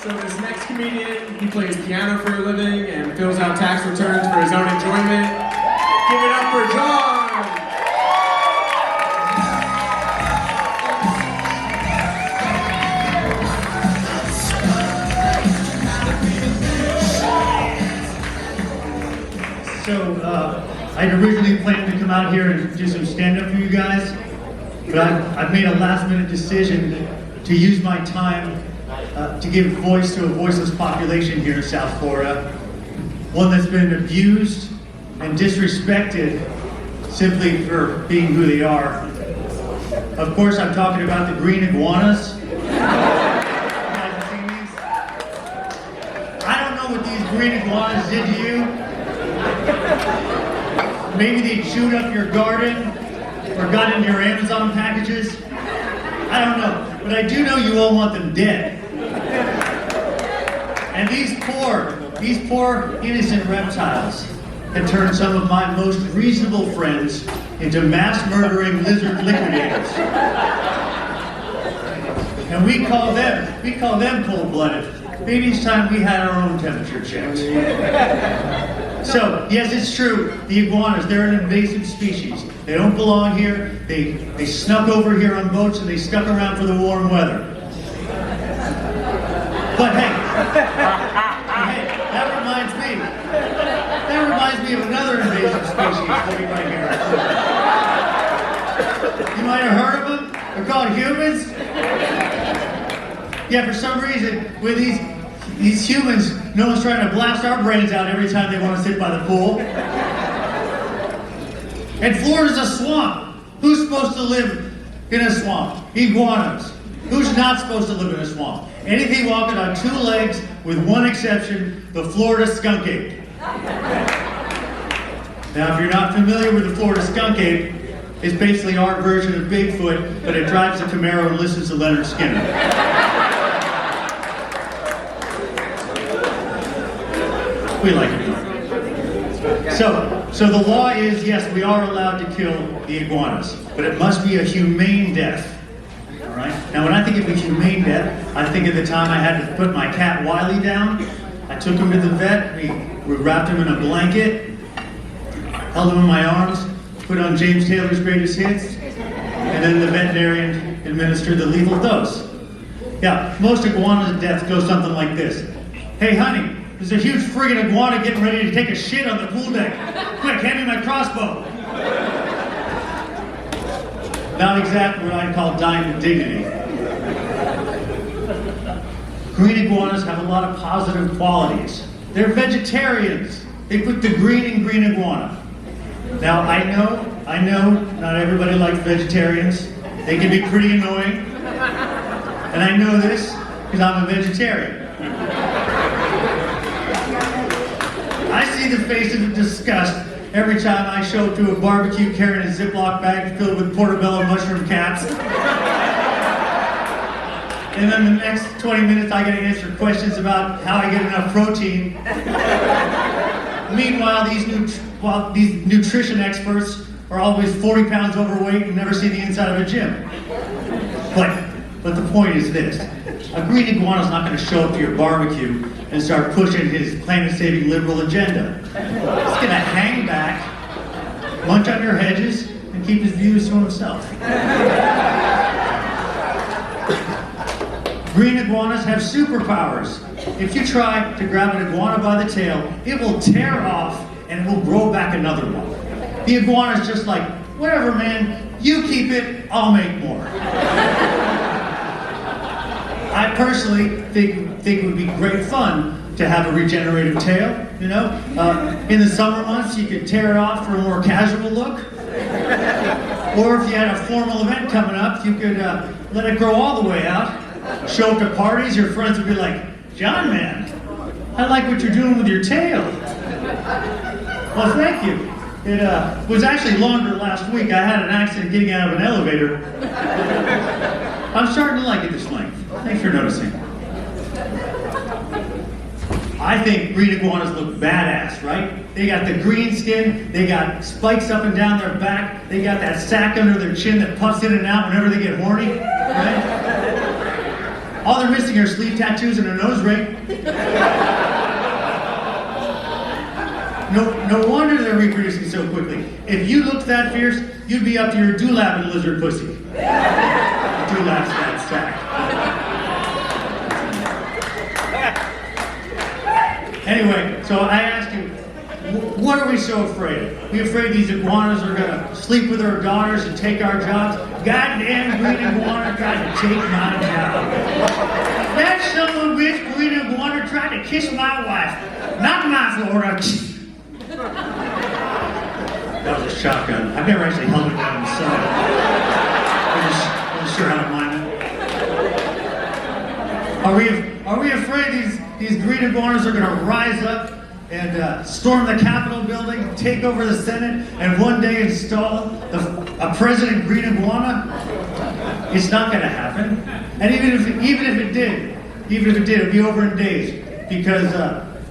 So this next comedian, he plays piano for a living and fills out tax returns for his own enjoyment. Give it up for John! So, I'd originally planned to come out here and do some stand-up for you guys, but I've made a last-minute decision to use my time to give voice to a voiceless population here in South Florida, one that's been abused and disrespected simply for being who they are. Of course, I'm talking about the green iguanas. You guys have seen these? I don't know what these green iguanas did to you. Maybe they chewed up your garden or got into your Amazon packages. I don't know, but I do know you all want them dead. And these poor innocent reptiles have turned some of my most reasonable friends into mass murdering lizard liquidators. And we call them cold-blooded. Maybe it's time we had our own temperature checked. So, yes, it's true, the iguanas, they're an invasive species. They don't belong here. They snuck over here on boats and they stuck around for the warm weather. But hey, that reminds me of another invasive species living right here. You might have heard of them. They're called humans. Yeah, for some reason, with these humans, no one's trying to blast our brains out every time they want to sit by the pool. And Florida's a swamp. Who's supposed to live in a swamp? Iguanas. Who's not supposed to live in a swamp? Anything walking on two legs, with one exception, the Florida skunk ape. Now, if you're not familiar with the Florida skunk ape, it's basically our version of Bigfoot, but it drives a Camaro and listens to Leonard Skinner. We like it. So the law is, yes, we are allowed to kill the iguanas, but it must be a humane death. All right? Now, when I think of a humane death, I think of the time I had to put my cat Wiley down. I took him to the vet. We wrapped him in a blanket, held him in my arms, put on James Taylor's Greatest Hits, and then the veterinarian administered the lethal dose. Yeah, most iguana deaths go something like this. Hey, honey, there's a huge friggin' iguana getting ready to take a shit on the pool deck. Quick, hand me my crossbow. Not exactly what I'd call dying with dignity. Green iguanas have a lot of positive qualities. They're vegetarians. They put the green in green iguana. Now, I know, not everybody likes vegetarians. They can be pretty annoying. And I know this because I'm a vegetarian. I see the faces of disgust every time I show up to a barbecue carrying a Ziploc bag filled with portobello mushroom caps. And then the next 20 minutes I get to answer questions about how I get enough protein. Meanwhile, these nutrition experts are always 40 pounds overweight and never see the inside of a gym. But the point is this. A green iguana is not going to show up to your barbecue and start pushing his planet-saving liberal agenda. He's going to hang back, munch on your hedges, and keep his views to himself. Green iguanas have superpowers. If you try to grab an iguana by the tail, it will tear off and it will grow back another one. The iguana is just like, whatever, man, you keep it, I'll make more. I personally think it would be great fun to have a regenerative tail, you know? In the summer months, you could tear it off for a more casual look. Or if you had a formal event coming up, you could let it grow all the way out. Show up to parties, your friends would be like, John, man, I like what you're doing with your tail. Well, thank you. It was actually longer last week. I had an accident getting out of an elevator. I'm starting to like it this length. Thanks for noticing. I think green iguanas look badass, right? They got the green skin, they got spikes up and down their back, they got that sack under their chin that puffs in and out whenever they get horny, right? All they're missing are sleeve tattoos and a nose ring. No wonder they're reproducing so quickly. If you looked that fierce, you'd be up to your dewlap in lizard pussy. Dewlap's that sack. Anyway, so I asked you, what are we so afraid of? We afraid these iguanas are gonna sleep with our daughters and take our jobs? Goddamn green iguana tried to take my job. That son of a bitch green iguana tried to kiss my wife. Not my Florida. That was a shotgun. I've never actually held it down inside. I'm just sure how to mind it. Are we afraid these green iguanas are going to rise up and storm the Capitol building, take over the Senate, and one day install a president green iguana? It's not going to happen. And even if it did, it'd be over in days, because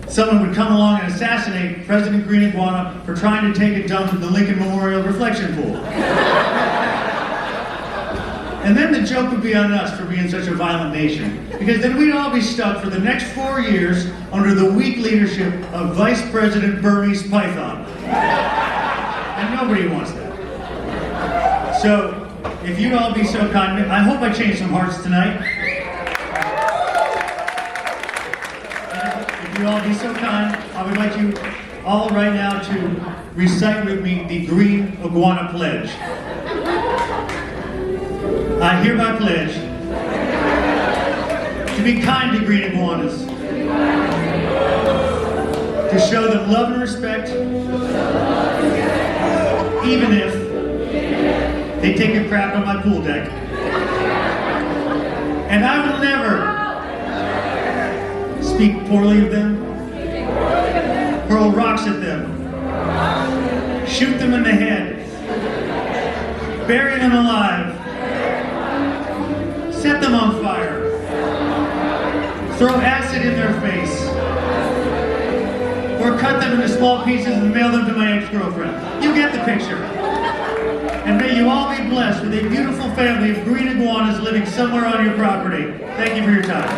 someone would come along and assassinate President Green Iguana for trying to take a dump in the Lincoln Memorial reflection pool. And then the joke would be on us for being such a violent nation, because then we'd all be stuck for the next 4 years under the weak leadership of Vice President Burmese Python. And nobody wants that. So, if you'd all be so kind, I hope I changed some hearts tonight. If you'd all be so kind, I would like you all right now to recite with me the Green Iguana Pledge. I hereby pledge to be kind to green iguanas, to show them love and respect, even if they take a crap on my pool deck. And I will never speak poorly of them, hurl rocks at them, shoot them in the head, bury them alive, set them on fire, throw acid in their face, or cut them into small pieces and mail them to my ex-girlfriend. You get the picture. And may you all be blessed with a beautiful family of green iguanas living somewhere on your property. Thank you for your time.